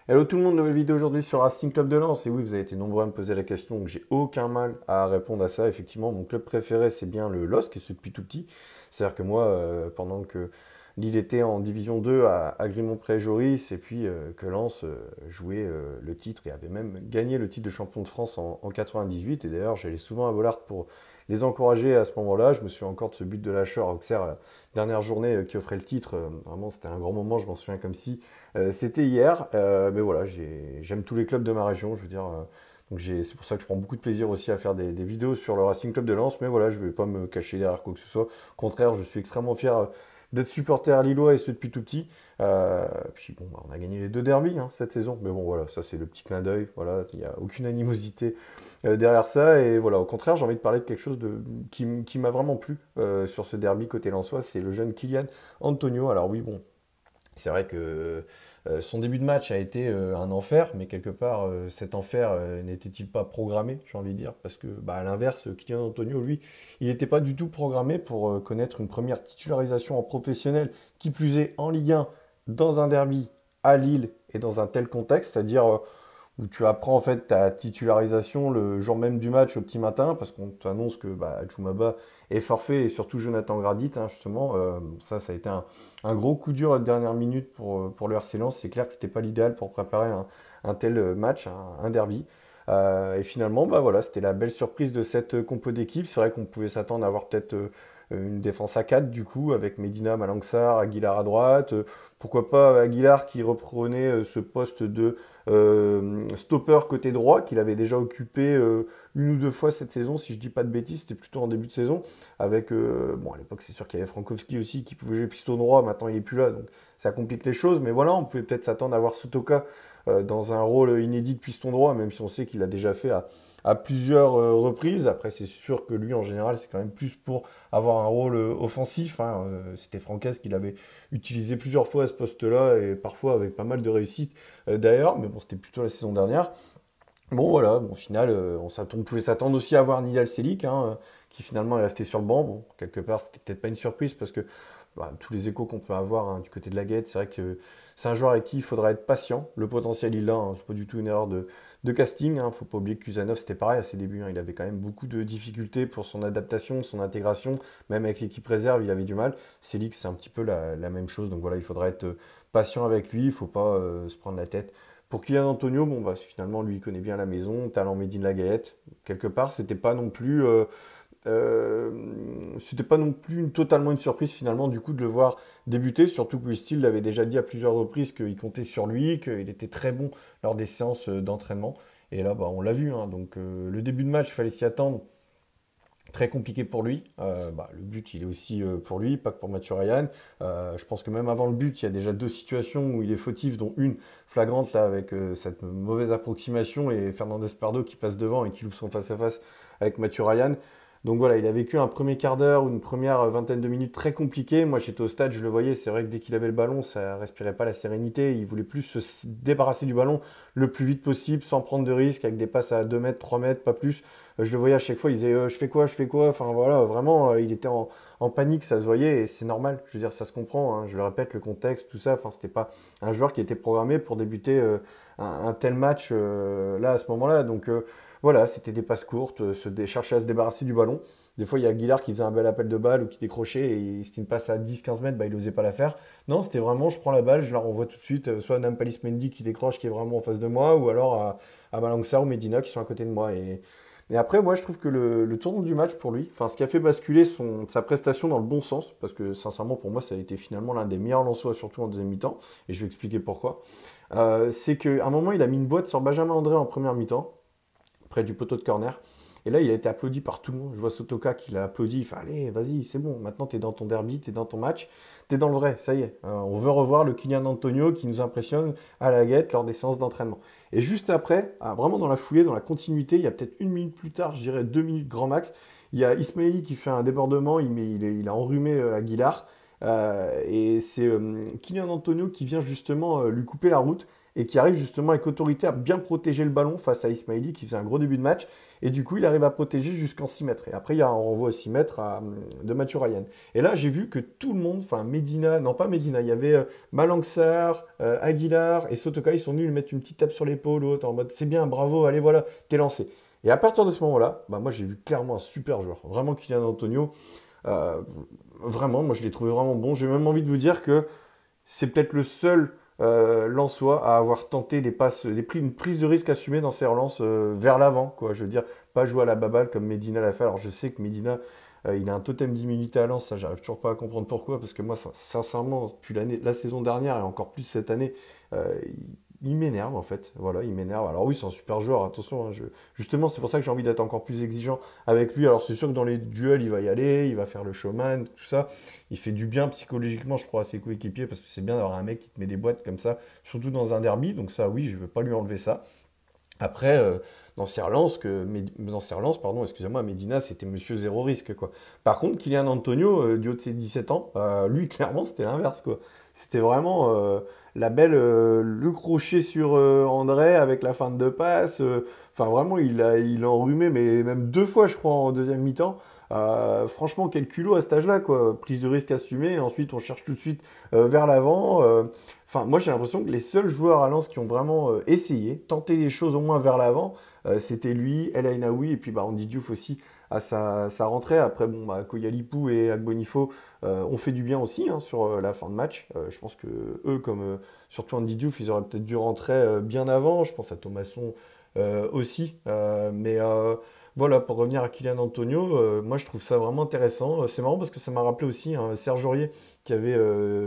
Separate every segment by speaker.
Speaker 1: Hello tout le monde, nouvelle vidéo aujourd'hui sur Racing Club de Lens. Et oui, vous avez été nombreux à me poser la question, donc j'ai aucun mal à répondre à ça. Effectivement, mon club préféré, c'est bien le LOSC, et ce depuis tout petit. C'est-à-dire que moi, pendant que Lille était en Division 2 à Grimont-Pré-Joris, et puis que Lens jouait le titre et avait même gagné le titre de champion de France en 98. Et d'ailleurs, j'allais souvent à Bollaert pour les encourager à ce moment-là. Je me souviens encore de ce but de lâcheur à Auxerre, la dernière journée qui offrait le titre. Vraiment, c'était un grand moment, je m'en souviens comme si c'était hier, mais voilà, j'aime tous les clubs de ma région, je veux dire. Donc c'est pour ça que je prends beaucoup de plaisir aussi à faire des vidéos sur le Racing Club de Lens, mais voilà, je ne vais pas me cacher derrière quoi que ce soit. Au contraire, je suis extrêmement fier d'être supporter lillois et ce depuis tout petit. Puis bon, bah, on a gagné les deux derbies hein, cette saison, mais bon voilà, ça c'est le petit clin d'œil, voilà, il n'y a aucune animosité derrière ça, et voilà, au contraire, j'ai envie de parler de quelque chose qui m'a vraiment plu sur ce derby côté lensois, c'est le jeune Kylian Antonio. Alors oui, bon, c'est vrai que son début de match a été un enfer, mais quelque part, cet enfer n'était-il pas programmé, j'ai envie de dire, parce que bah, à l'inverse, Kylian Antonio, lui, il n'était pas du tout programmé pour connaître une première titularisation en professionnel, qui plus est en Ligue 1, dans un derby à Lille et dans un tel contexte, c'est-à-dire où tu apprends en fait ta titularisation le jour même du match au petit matin, parce qu'on t'annonce que bah, Djoumaba est forfait, et surtout Jonathan Gradit, hein, justement. Ça a été un gros coup dur à la dernière minute pour le RC Lens. C'est clair que c'était pas l'idéal pour préparer un tel match, un derby. Et finalement, bah voilà, c'était la belle surprise de cette compo d'équipe. C'est vrai qu'on pouvait s'attendre à avoir peut-être une défense à 4 du coup, avec Medina, Malangsar, Aguilar à droite. Pourquoi pas Aguilar qui reprenait ce poste de stopper côté droit qu'il avait déjà occupé une ou deux fois cette saison, si je dis pas de bêtises, c'était plutôt en début de saison, avec, bon à l'époque c'est sûr qu'il y avait Frankowski aussi qui pouvait jouer piston droit, maintenant il est plus là, donc ça complique les choses, mais voilà, on pouvait peut-être s'attendre à voir Sutoka dans un rôle inédit de piston droit, même si on sait qu'il l'a déjà fait à plusieurs reprises. Après, c'est sûr que lui, en général, c'est quand même plus pour avoir un rôle offensif, hein. C'était Franquès qui l'avait utilisé plusieurs fois à ce poste-là, et parfois avec pas mal de réussite d'ailleurs, mais bon, c'était plutôt la saison dernière. Bon, voilà, bon, au final, on pouvait s'attendre aussi à voir Nidal Selic, hein, qui finalement est resté sur le banc. Bon, quelque part, c'était peut-être pas une surprise parce que bah, tous les échos qu'on peut avoir hein, du côté de la Guette, c'est vrai que c'est un joueur avec qui il faudra être patient. Le potentiel, il l'a, hein, c'est pas du tout une erreur de casting. Hein. Faut pas oublier que Kuzanov, c'était pareil à ses débuts. Hein, il avait quand même beaucoup de difficultés pour son adaptation, son intégration. Même avec l'équipe réserve, il avait du mal. Selic, c'est un petit peu la même chose. Donc voilà, il faudra être patient avec lui. Il faut pas se prendre la tête. Pour Kylian Antonio, bon, bah, finalement, lui, il connaît bien la maison, talent Made in Lagayette. Quelque part, euh, c'était pas non plus totalement une surprise finalement du coup de le voir débuter, surtout que Steele l'avait déjà dit à plusieurs reprises qu'il comptait sur lui, qu'il était très bon lors des séances d'entraînement. Et là, bah, on l'a vu, hein. Donc le début de match, il fallait s'y attendre. Très compliqué pour lui. Bah, le but, il est aussi pour lui, pas que pour Mathieu Ryan. Je pense que même avant le but, il y a déjà deux situations où il est fautif, dont une flagrante là avec cette mauvaise approximation et Fernandez Pardo qui passe devant et qui loupe son face-à-face avec Mathieu Ryan. Donc voilà, il a vécu un premier quart d'heure ou une première vingtaine de minutes très compliquée. Moi, j'étais au stade, je le voyais. C'est vrai que dès qu'il avait le ballon, ça respirait pas la sérénité. Il voulait plus se débarrasser du ballon le plus vite possible, sans prendre de risques, avec des passes à 2 mètres, 3 mètres, pas plus. Je le voyais à chaque fois, il disait je fais quoi, je fais quoi. Enfin voilà, vraiment, il était en panique, ça se voyait et c'est normal. Je veux dire, ça se comprend. Hein. Je le répète, le contexte, tout ça. Enfin, c'était pas un joueur qui était programmé pour débuter un tel match là à ce moment-là. Donc voilà, c'était des passes courtes, chercher à se débarrasser du ballon. Des fois, il y a Aguilar qui faisait un bel appel de balle ou qui décrochait et c'était une passe à 10-15 mètres, bah, il n'osait pas la faire. Non, c'était vraiment, je prends la balle, je la renvoie tout de suite, soit à Nampalis Mendy qui décroche, qui est vraiment en face de moi, ou alors à Malangsar ou Medina qui sont à côté de moi. Et après, moi, je trouve que le tournant du match pour lui, enfin, ce qui a fait basculer sa prestation dans le bon sens, parce que sincèrement, pour moi, ça a été finalement l'un des meilleurs Lensois, surtout en deuxième mi-temps, et je vais expliquer pourquoi. C'est qu'à un moment, il a mis une boîte sur Benjamin André en première mi-temps, près du poteau de corner. Et là, il a été applaudi par tout le monde. Je vois Sotoka qui l'a applaudi. Il fait allez, vas-y, c'est bon. Maintenant, t'es dans ton derby, t'es dans ton match, t'es dans le vrai. Ça y est. On veut revoir le Kylian Antonio qui nous impressionne à la guette lors des séances d'entraînement. Et juste après, vraiment dans la foulée, dans la continuité, il y a peut-être une minute plus tard, je dirais 2 minutes grand max, il y a Ismaili qui fait un débordement. Il a enrhumé Aguilar. Et c'est Kylian Antonio qui vient justement lui couper la route et qui arrive justement avec autorité à bien protéger le ballon face à Ismaili qui faisait un gros début de match. Et du coup, il arrive à protéger jusqu'en 6 mètres. Et après, il y a un renvoi à 6 mètres de Mathieu Ryan. Et là, j'ai vu que tout le monde, enfin Medina, non pas Medina, il y avait Malang Sarr, Aguilar et Sotoka, ils sont venus lui mettre une petite tape sur l'épaule en mode c'est bien, bravo, allez voilà, t'es lancé. Et à partir de ce moment-là, bah, moi j'ai vu clairement un super joueur. Vraiment Kylian Antonio. euh, Vraiment, moi je l'ai trouvé vraiment bon. J'ai même envie de vous dire que c'est peut-être le seul Lensois à avoir tenté des passes, une prise de risque assumée dans ses relances vers l'avant, quoi. Je veux dire, pas jouer à la baballe comme Medina l'a fait. Alors je sais que Medina, il a un totem d'immunité à Lens, ça j'arrive toujours pas à comprendre pourquoi, parce que moi, sincèrement, depuis la saison dernière et encore plus cette année, il m'énerve en fait. Voilà, il m'énerve. Alors oui, c'est un super joueur, attention, hein, justement, c'est pour ça que j'ai envie d'être encore plus exigeant avec lui. Alors c'est sûr que dans les duels, il va y aller, il va faire le showman, tout ça. Il fait du bien psychologiquement, je crois, à ses coéquipiers, parce que c'est bien d'avoir un mec qui te met des boîtes comme ça, surtout dans un derby. Donc ça, oui, je ne veux pas lui enlever ça. Après, dans ses relances, pardon, excusez-moi, Medina, c'était monsieur zéro risque, quoi. Par contre, Kylian Antonio, du haut de ses 17 ans, lui, clairement, c'était l'inverse, quoi. C'était vraiment le crochet sur André avec la fin de passe. Enfin, vraiment, il a enrhumé, mais même 2 fois, je crois, en deuxième mi-temps. Franchement, quel culot à cet âge-là, quoi. Prise de risque assumée, et ensuite, on cherche tout de suite vers l'avant. Enfin, moi j'ai l'impression que les seuls joueurs à Lens qui ont vraiment essayé, tenté les choses au moins vers l'avant, c'était lui, El Ainaoui et puis bah, Andy Diouf aussi à sa rentrée. Après, bon, bah, Koyalipou et Agbonifo ont fait du bien aussi hein, sur la fin de match. Je pense que eux, comme surtout Andy Diouf, ils auraient peut-être dû rentrer bien avant. Je pense à Thomasson aussi. Mais voilà, pour revenir à Kylian Antonio, moi je trouve ça vraiment intéressant. C'est marrant parce que ça m'a rappelé aussi hein, Serge Aurier qui avait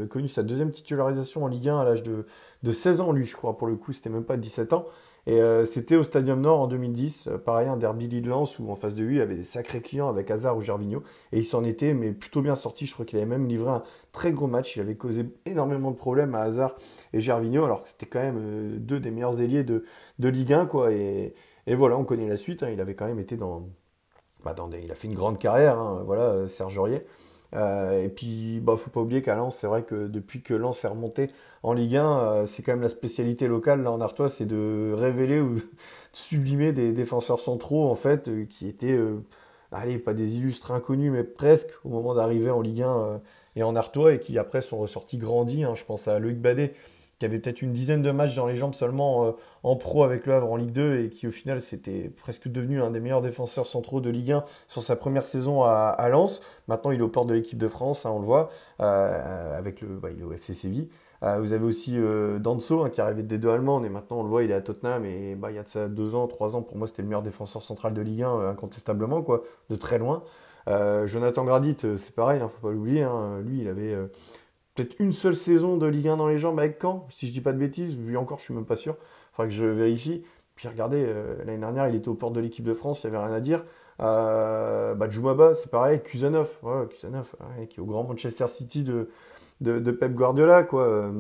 Speaker 1: connu sa deuxième titularisation en Ligue 1 à l'âge de 16 ans, lui, je crois. Pour le coup, c'était même pas 17 ans. Et c'était au Stadium Nord en 2010. Pareil, un derby Lille-Lens où en face de lui, il avait des sacrés clients avec Hazard ou Gervinho. Et il s'en était, mais plutôt bien sorti. Je crois qu'il avait même livré un très gros match. Il avait causé énormément de problèmes à Hazard et Gervinho, alors que c'était quand même deux des meilleurs ailiers de Ligue 1, quoi. Et voilà, on connaît la suite. Hein. Il avait quand même été il a fait une grande carrière, hein, voilà, Serge Aurier. Et puis, bah, faut pas oublier qu'à Lens, c'est vrai que depuis que Lens est remonté en Ligue 1, c'est quand même la spécialité locale là en Artois, c'est de révéler ou de sublimer des défenseurs centraux en fait, qui étaient, allez, pas des illustres inconnus, mais presque au moment d'arriver en Ligue 1 et en Artois, et qui après sont ressortis grandis. Hein. Je pense à Loïc Badet, qui avait peut-être une dizaine de matchs dans les jambes seulement en pro avec Le Havre en Ligue 2 et qui au final s'était presque devenu un des meilleurs défenseurs centraux de Ligue 1 sur sa première saison à Lens. Maintenant, il est aux portes de l'équipe de France, hein, on le voit, il est au FC Séville. Vous avez aussi Danso, hein, qui est arrivé de D2 allemande et maintenant on le voit, il est à Tottenham et bah, il y a de ça 2 ans, 3 ans, pour moi c'était le meilleur défenseur central de Ligue 1 incontestablement, quoi, de très loin. Jonathan Gradit, c'est pareil, hein, faut pas l'oublier, hein, lui il avait peut-être une seule saison de Ligue 1 dans les jambes avec Caen, si je dis pas de bêtises, lui encore je suis même pas sûr, il faudra que je vérifie. Puis regardez, l'année dernière il était aux portes de l'équipe de France, il n'y avait rien à dire. Djoumaba, c'est pareil, Kusanov, voilà, Kusanov ouais, qui est au grand Manchester City de Pep Guardiola, quoi.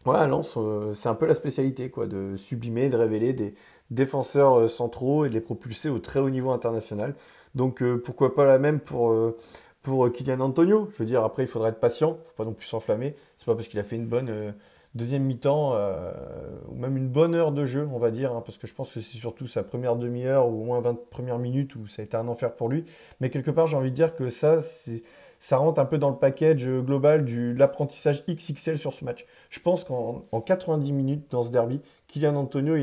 Speaker 1: Voilà, Lens, c'est un peu la spécialité, quoi, de sublimer, de révéler des défenseurs centraux et de les propulser au très haut niveau international. Donc pourquoi pas la même pour Kylian Antonio. Je veux dire, après, il faudra être patient, faut pas non plus s'enflammer. C'est pas parce qu'il a fait une bonne deuxième mi-temps ou même une bonne heure de jeu, on va dire, hein, parce que je pense que c'est surtout sa première demi-heure ou au moins 20 premières minutes où ça a été un enfer pour lui. Mais quelque part, j'ai envie de dire que ça rentre un peu dans le package global de l'apprentissage XXL sur ce match. Je pense qu'en 90 minutes dans ce derby, Kylian Antonio,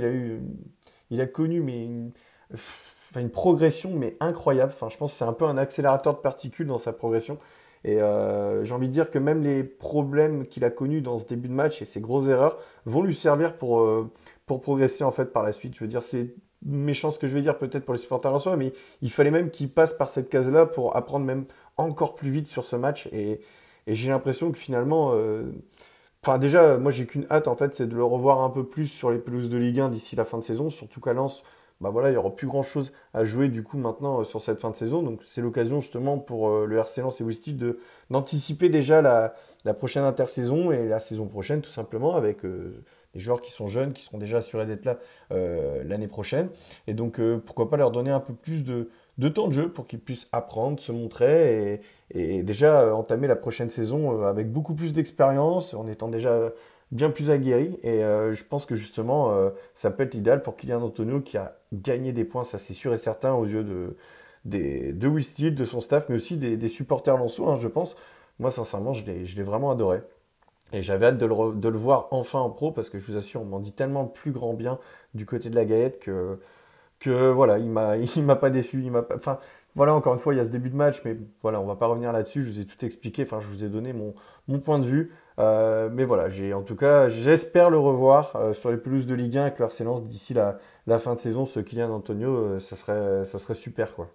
Speaker 1: il a connu enfin, une progression mais incroyable. Enfin, je pense que c'est un peu un accélérateur de particules dans sa progression. Et j'ai envie de dire que même les problèmes qu'il a connus dans ce début de match et ses grosses erreurs vont lui servir pour progresser en fait par la suite. Je veux dire, c'est méchant ce que je vais dire peut-être pour les supporters en soi, mais il fallait même qu'il passe par cette case-là pour apprendre même encore plus vite sur ce match. Et j'ai l'impression que finalement, enfin déjà, moi j'ai qu'une hâte en fait, c'est de le revoir un peu plus sur les pelouses de Ligue 1 d'ici la fin de saison, surtout qu'à Lens, bah voilà, il n'y aura plus grand-chose à jouer du coup maintenant sur cette fin de saison. Donc c'est l'occasion justement pour le RC Lens et Westfield d'anticiper déjà la prochaine intersaison et la saison prochaine tout simplement avec des joueurs qui sont jeunes, qui seront déjà assurés d'être là l'année prochaine. Et donc, pourquoi pas leur donner un peu plus de temps de jeu pour qu'ils puissent apprendre, se montrer et déjà entamer la prochaine saison avec beaucoup plus d'expérience, en étant déjà bien plus aguerri. Et je pense que justement, ça peut être l'idéal pour Kylian Antonio qui a gagné des points, ça c'est sûr et certain, aux yeux de Will Steele, de son staff, mais aussi des supporters lensois, hein, je pense. Moi, sincèrement, je l'ai vraiment adoré. Et j'avais hâte de le voir enfin en pro parce que je vous assure, on m'en dit tellement le plus grand bien du côté de la Gaëte que voilà, il m'a pas déçu. Enfin, voilà, encore une fois, il y a ce début de match, mais voilà, on va pas revenir là-dessus. Je vous ai tout expliqué, enfin, je vous ai donné mon point de vue. Mais voilà, en tout cas, j'espère le revoir sur les pelouses de Ligue 1 avec le RC Lens d'ici la fin de saison. Ce Kylian Antonio, ça serait super, quoi.